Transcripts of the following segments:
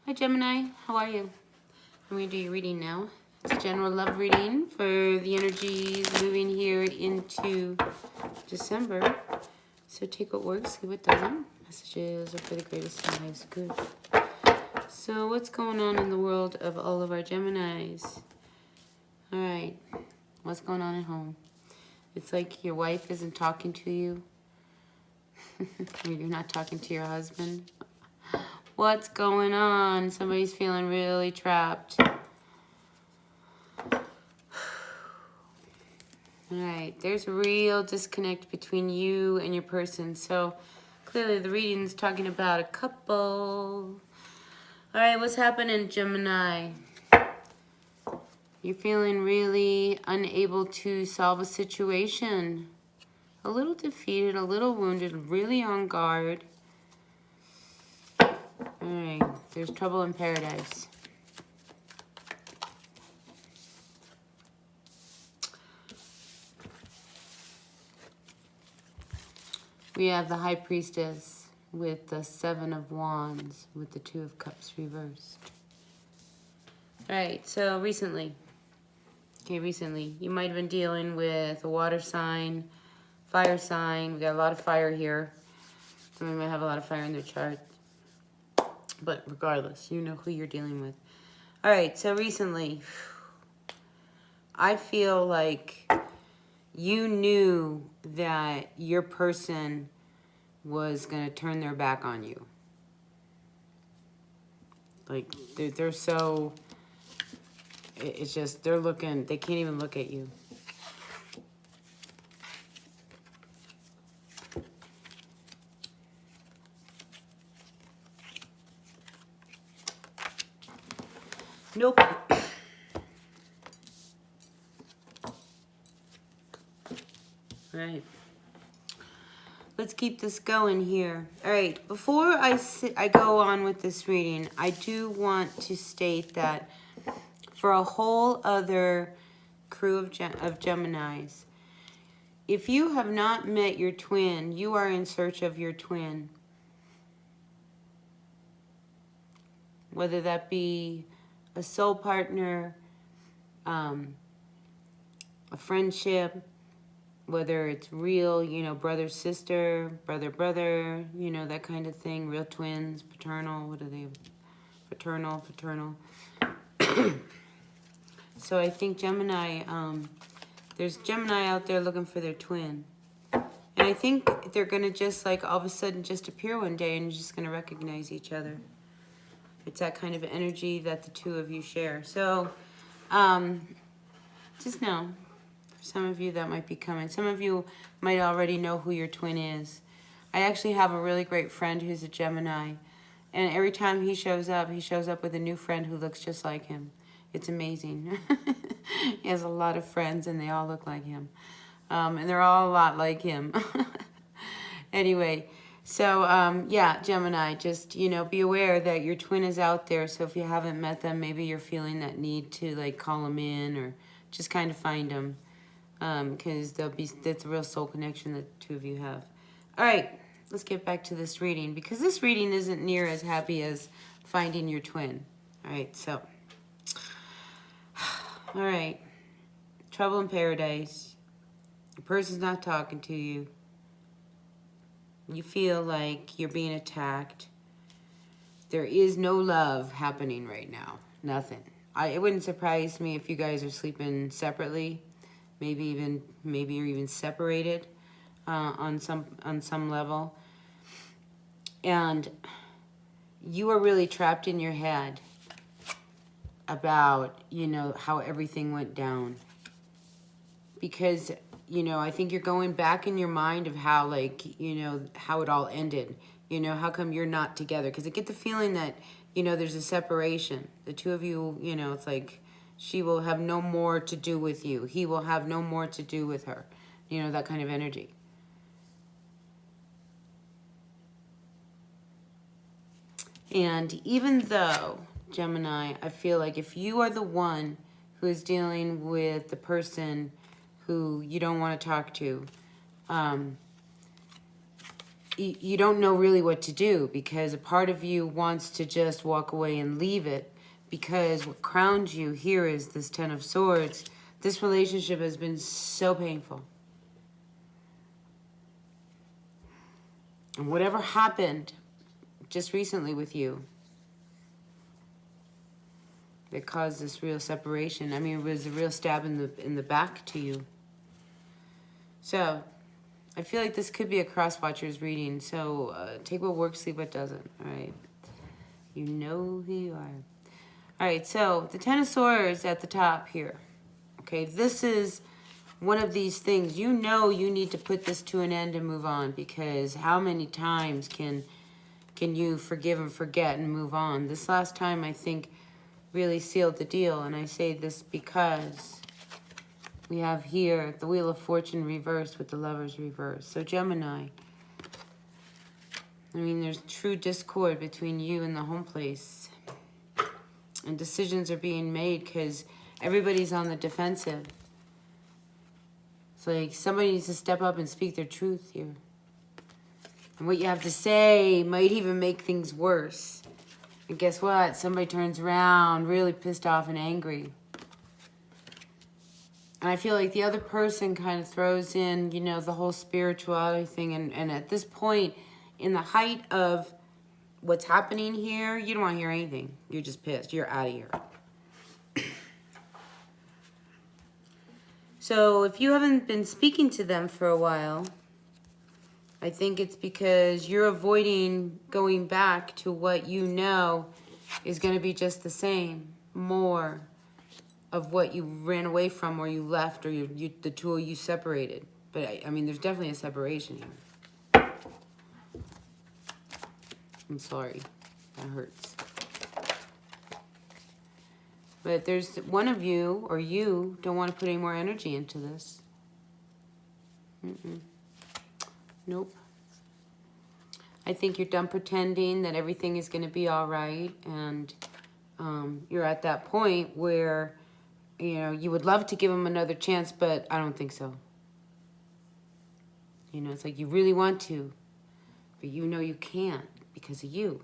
Hi Gemini, how are you? I'm going to do your reading now. It's a general love reading for the energies moving here into December. So take what works, leave what doesn't. Messages are for the greatest and highest good. So what's going on in the world of all of our Geminis? Alright, what's going on at home? It's like your wife isn't talking to you. Or you're not talking to your husband. What's going on? Somebody's feeling really trapped. Alright, there's a real disconnect between you and your person. So clearly the reading's talking about a couple. Alright, what's happening, Gemini? You're feeling really unable to solve a situation. A little defeated, a little wounded, really on guard. Alright, there's trouble in paradise. We have the High Priestess with the Seven of Wands with the Two of Cups reversed. Alright, so recently, you might have been dealing with a water sign, fire sign. We got a lot of fire here. Somebody might have a lot of fire in their chart. But regardless, you know who you're dealing with. Alright, so recently, I feel like you knew that your person was going to turn their back on you. Like, they're so... It's just, they're looking... They can't even look at you. Nope. Alright. Let's keep this going here. Alright, before I go on with this reading, I do want to state that for a whole other crew of Geminis, if you have not met your twin, you are in search of your twin. Whether that be a soul partner, a friendship, whether it's real, you know, brother, sister, brother, you know, that kind of thing, real twins, paternal, what are they? Fraternal. So I think Gemini, there's Gemini out there looking for their twin. And I think they're going to just like all of a sudden just appear one day and you're just going to recognize each other. It's that kind of energy that the two of you share. So just know, for some of you that might be coming. Some of you might already know who your twin is. I actually have a really great friend who's a Gemini. And every time he shows up with a new friend who looks just like him. It's amazing. He has a lot of friends and they all look like him. And they're all a lot like him. Anyway, so yeah, Gemini, just, you know, be aware that your twin is out there. So if you haven't met them, maybe you're feeling that need to like call them in or just kind of find them. Because that's a real soul connection that the two of you have. All right, let's get back to this reading. Because this reading isn't near as happy as finding your twin. All right, so... All right, trouble in paradise. The person's not talking to you. You feel like you're being attacked. There is no love happening right now. Nothing. It wouldn't surprise me if you guys are sleeping separately. Maybe you're even separated on some level. And you are really trapped in your head about, you know, how everything went down. Because, you know, I think you're going back in your mind of how, like, you know, how it all ended. You know, how come you're not together? Because I get the feeling that, you know, there's a separation. The two of you, you know, it's like she will have no more to do with you. He will have no more to do with her. You know, that kind of energy. And even though, Gemini, I feel like if you are the one who is dealing with the person who you don't want to talk to, you don't know really what to do, because a part of you wants to just walk away and leave it, because what crowns you here is this Ten of Swords. This relationship has been so painful. And whatever happened just recently with you that caused this real separation, I mean, it was a real stab in the back to you. So I feel like this could be a cross-watcher's reading. So take what works, leave what doesn't. All right. You know who you are. All right. So the Ten of Swords at the top here. Okay. This is one of these things. You know you need to put this to an end and move on, because how many times can you forgive and forget and move on? This last time, I think, really sealed the deal. And I say this because we have here the Wheel of Fortune reversed with the Lovers reversed. So Gemini, I mean, there's true discord between you and the home place. And decisions are being made because everybody's on the defensive. It's like somebody needs to step up and speak their truth here. And what you have to say might even make things worse. And guess what? Somebody turns around really pissed off and angry. And I feel like the other person kind of throws in, you know, the whole spirituality thing. And at this point, in the height of what's happening here, you don't want to hear anything. You're just pissed. You're out of here. So if you haven't been speaking to them for a while, I think it's because you're avoiding going back to what you know is going to be just the same. More of what you ran away from, or you left, or the two of you separated. But I mean, there's definitely a separation here. I'm sorry. That hurts. But there's one of you, or you, don't want to put any more energy into this. Nope. I think you're done pretending that everything is going to be all right. And you're at that point where, you know, you would love to give him another chance, but I don't think so. You know, it's like you really want to, but you know you can't because of you.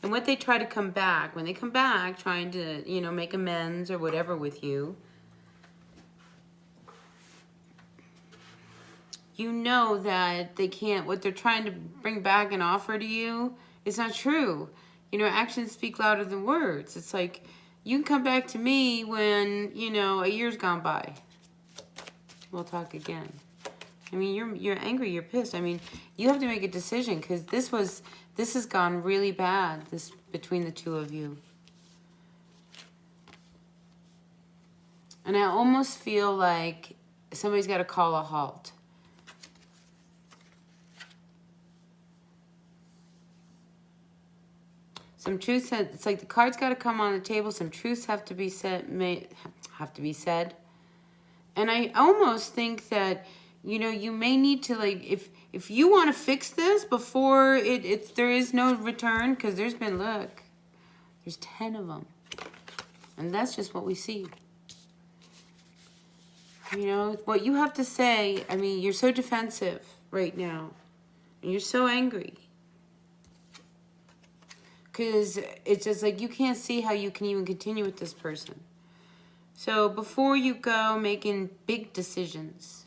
And what they try to come back, when they come back trying to, you know, make amends or whatever with you, you know that they can't, what they're trying to bring back and offer to you is not true. You know, actions speak louder than words. It's like, you can come back to me when, you know, a year's gone by. We'll talk again. I mean, you're angry, you're pissed. I mean, you have to make a decision, because this has gone really bad, this between the two of you. And I almost feel like somebody's got to call a halt. Some truths, it's like the cards got to come on the table. Some truths have to be said, And I almost think that, you know, you may need to, like, if you want to fix this before there is no return, because there's been, look, there's 10 of them. And that's just what we see. You know, what you have to say, I mean, you're so defensive right now. And you're so angry. Because it's just like you can't see how you can even continue with this person. So before you go making big decisions,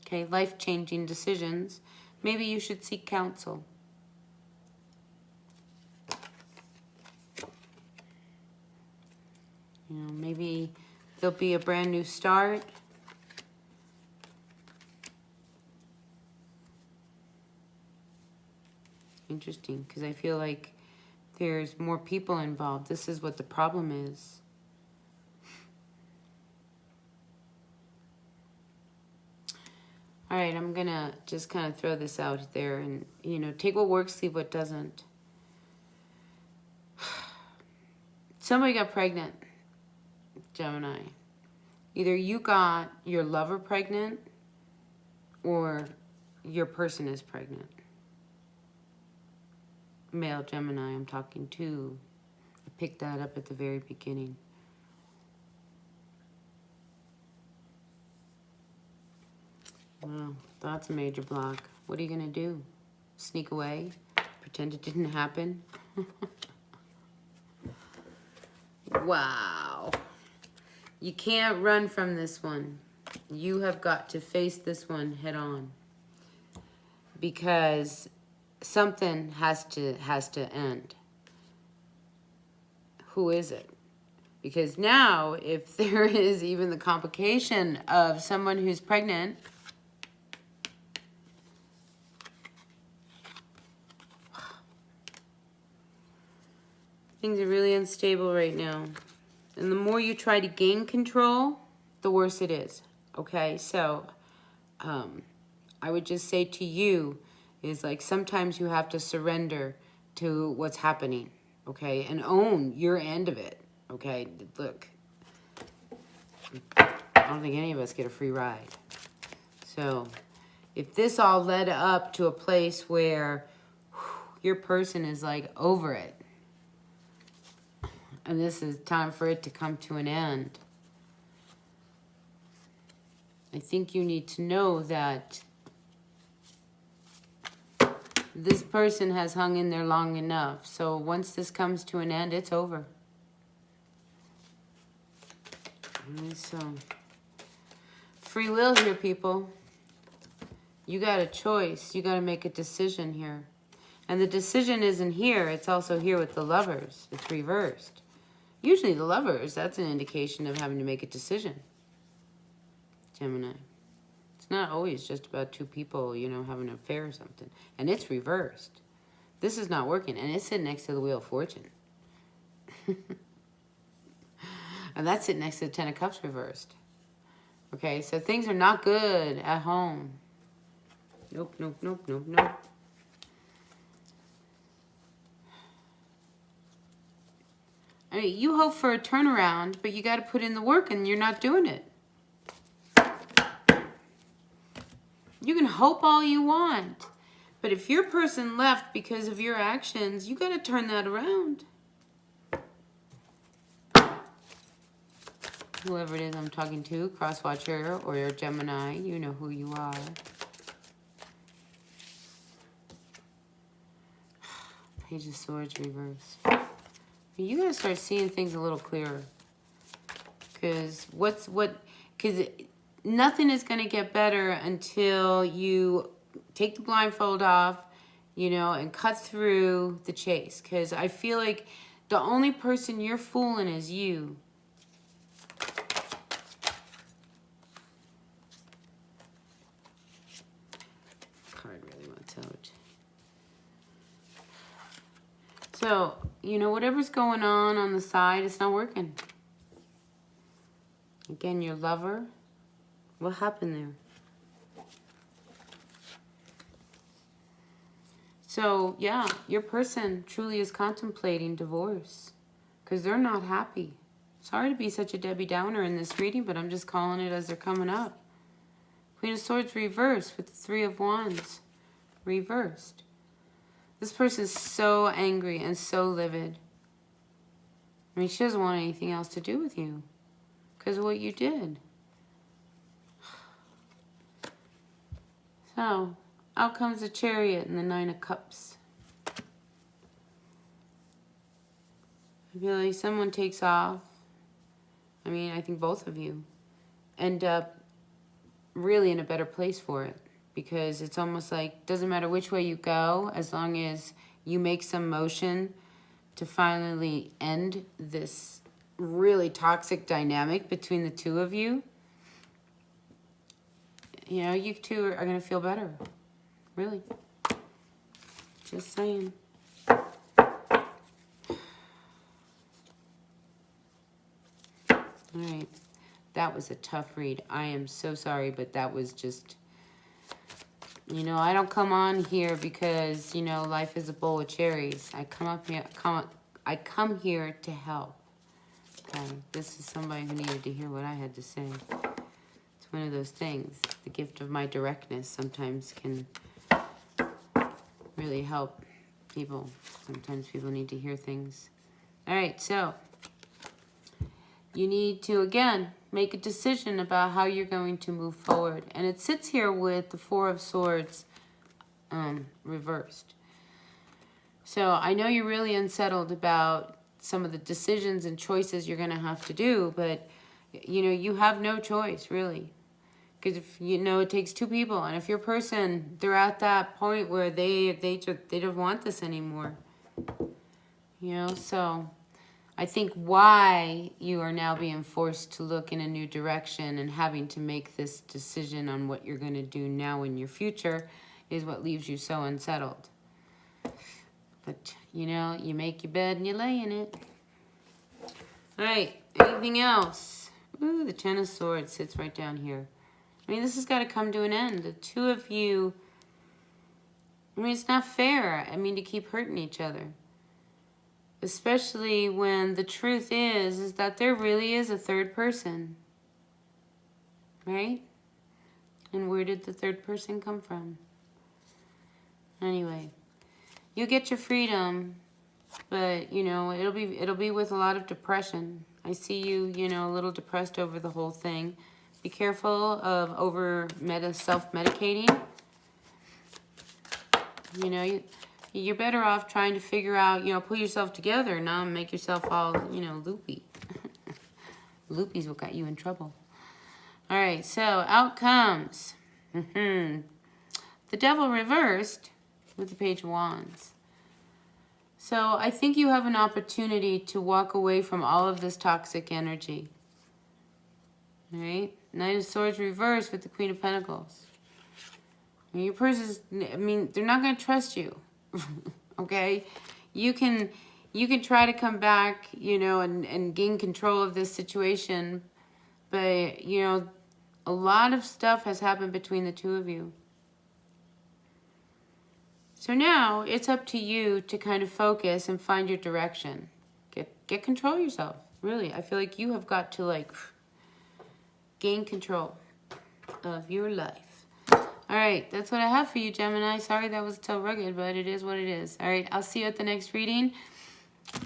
okay, life-changing decisions, maybe you should seek counsel. You know, maybe there'll be a brand new start. Interesting, because I feel like there's more people involved. This is what the problem is. All right, I'm going to just kind of throw this out there and, you know, take what works, leave what doesn't. Somebody got pregnant, Gemini. Either you got your lover pregnant or your person is pregnant. Male Gemini I'm talking to. I picked that up at the very beginning. Well, that's a major block. What are you going to do? Sneak away? Pretend it didn't happen? Wow. You can't run from this one. You have got to face this one head on. Because something has to end. Who is it? Because now, if there is even the complication of someone who's pregnant, things are really unstable right now. And the more you try to gain control, the worse it is. Okay, so I would just say to you is like sometimes you have to surrender to what's happening, okay, and own your end of it, okay? Look, I don't think any of us get a free ride. So if this all led up to a place where your person is like over it, and this is time for it to come to an end, I think you need to know that this person has hung in there long enough. So once this comes to an end, it's over. So, free will here, people. You got a choice. You got to make a decision here. And the decision isn't here. It's also here with the Lovers. It's reversed. Usually the Lovers, that's an indication of having to make a decision. Gemini. It's not always just about two people, you know, having an affair or something. And it's reversed. This is not working. And it's sitting next to the Wheel of Fortune. And that's sitting next to the Ten of Cups reversed. Okay, so things are not good at home. Nope, nope, nope, nope, nope. I mean, you hope for a turnaround, but you got to put in the work and you're not doing it. You can hope all you want, but if your person left because of your actions, you got to turn that around. Whoever it is I'm talking to, cross-watcher or your Gemini, you know who you are. Page of Swords reverse. You gotta start seeing things a little clearer. Because nothing is gonna get better until you take the blindfold off, you know, and cut through the chase. Because I feel like the only person you're fooling is you. Card really wants out. So, you know, whatever's going on the side, it's not working. Again, your lover. What happened there? So, yeah, your person truly is contemplating divorce because they're not happy. Sorry to be such a Debbie Downer in this reading, but I'm just calling it as they're coming up. Queen of Swords reversed with the Three of Wands reversed. This person is so angry and so livid. I mean, she doesn't want anything else to do with you because of what you did. So, out comes the Chariot and the Nine of Cups. I feel like someone takes off. I mean, I think both of you end up really in a better place for it. Because it's almost like, doesn't matter which way you go, as long as you make some motion to finally end this really toxic dynamic between the two of you, you know, you two are going to feel better. Really. Just saying. All right. That was a tough read. I am so sorry, but that was just... You know, I don't come on here because, you know, life is a bowl of cherries. I come here to help. Okay, this is somebody who needed to hear what I had to say. It's one of those things. The gift of my directness sometimes can really help people. Sometimes people need to hear things. All right, so you need to, again, make a decision about how you're going to move forward. And it sits here with the Four of Swords reversed. So I know you're really unsettled about some of the decisions and choices you're going to have to do, but, you know, you have no choice, really. Because, if you know, it takes two people. And if your person, they're at that point where they don't want this anymore. You know, so I think why you are now being forced to look in a new direction and having to make this decision on what you're going to do now in your future is what leaves you so unsettled. But, you know, you make your bed and you lay in it. All right, anything else? Ooh, the Ten of Swords sits right down here. I mean, this has got to come to an end. The two of you, I mean, it's not fair, I mean, to keep hurting each other. Especially when the truth is that there really is a third person. Right? And where did the third person come from? Anyway, you get your freedom, but, you know, it'll be with a lot of depression. I see you, you know, a little depressed over the whole thing. Be careful of self-medicating. You know, you're better off trying to figure out, you know, pull yourself together, not make yourself all, you know, loopy. Loopy's what got you in trouble. All right, so outcomes. The Devil reversed with the Page of Wands. So I think you have an opportunity to walk away from all of this toxic energy. All right? Knight of Swords reversed with the Queen of Pentacles. And your person's, I mean, they're not going to trust you. Okay? You can try to come back, you know, and gain control of this situation. But, you know, a lot of stuff has happened between the two of you. So now it's up to you to kind of focus and find your direction. Get control of yourself. Really, I feel like you have got to, like, gain control of your life. All right, that's what I have for you, Gemini. Sorry that was so rugged, but it is what it is. All right, I'll see you at the next reading.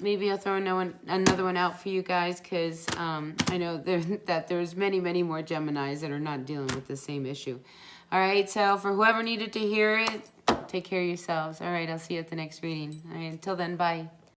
Maybe I'll throw another one out for you guys, because I know that there's many, many more Geminis that are not dealing with the same issue. All right, so for whoever needed to hear it, take care of yourselves. All right, I'll see you at the next reading. All right, until then, bye.